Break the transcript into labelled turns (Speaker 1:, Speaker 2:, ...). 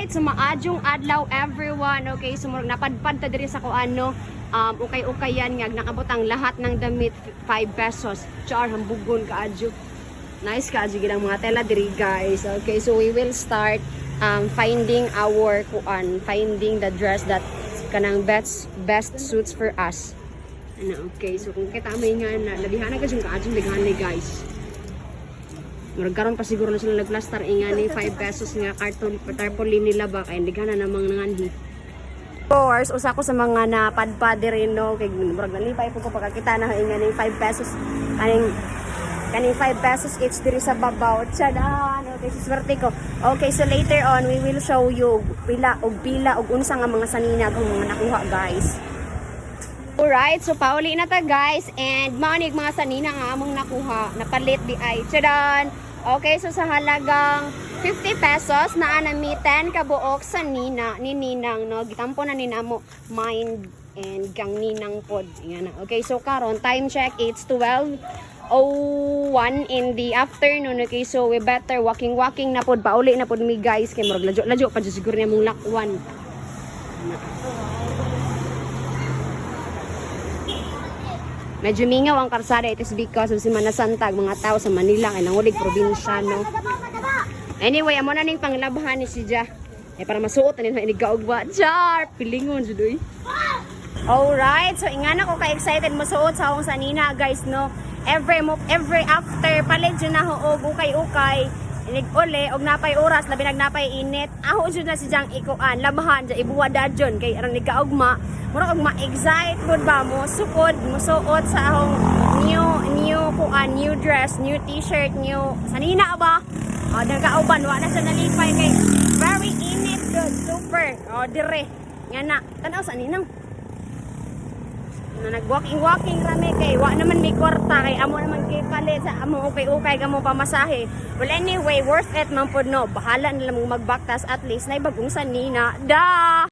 Speaker 1: Alright, so maadjong adlaw everyone. Okay, so murag napadpad ta diri sa kuano. Okay yan nga nakabot ang lahat ng damit 5 pesos. Char hambugon kaadyo. Nice kaadyo gilang mga tela diri guys. Okay, so we will start finding finding the dress that kanang best suits for us. Okay, so kung kita may nga na labihan na kasi yung kaadyo lighanay guys. Maragkaroon pa siguro na sila nagplaster ingani 5 pesos nga carton tarpaulin nila ba kay ligana namang nanganhi. Of course, usa ko sa mga napadpad rin no kay murag nalipay po ko pagkakita na ingani 5 pesos kaning 5 pesos each diri sa babaw. Tsadan. Okay, swerte ko. Okay, so later on we will show you pila og unsa nga mga saninag ang mga nakuha guys. Alright, so pauli na ta guys and maonig mga sanina nga among nakuha napalit di ay. Tsadan. Okay, so sa halagang 50 pesos na anami 10 kabuok sa ni Ninang no. Gitampo na nina mo mind and gang Ninang pod. Ingana. Okay, so karon time check it's 12:01 in the afternoon. Okay, so we better walking na pod pauli na pod mi guys kay murag lajo pa siguro niya mong lakwan. Medyo mingaw ang karsada. It is because of Semana Santa. Mga tao sa Manila ay nangulig probinsya, no? Anyway, amo na ning panglabhan ni si Ja. Para masuot na nila inigaugba. Char! Pilingon, judoy. Alright, so ingana ko ka-excited masuot sa akong sanina, guys, no? Every after, palit dyan na ho, ukay-ukay. Inig-uli, og napay oras, labi nagnapay init. Aho dyan na si Jang ikuan, labahan, dyan, ibuwada dyan. Kay arang nagkaugma. Mura kog ma-excite pod ba mo sukod mo suot sa akong new dress, new t-shirt, new sanina ba? Nagauban wa na sa nalipay kay very init good, super. Dire. Nga na, tanaw sa ninang. Na nag-walking rami kay wa naman may kwarta kay amo naman kay palit sa amo ukay kamo pamasahe. Well anyway, worth it man pod no. Bahala nila mong magbaktas at least na bagong sanina. Da.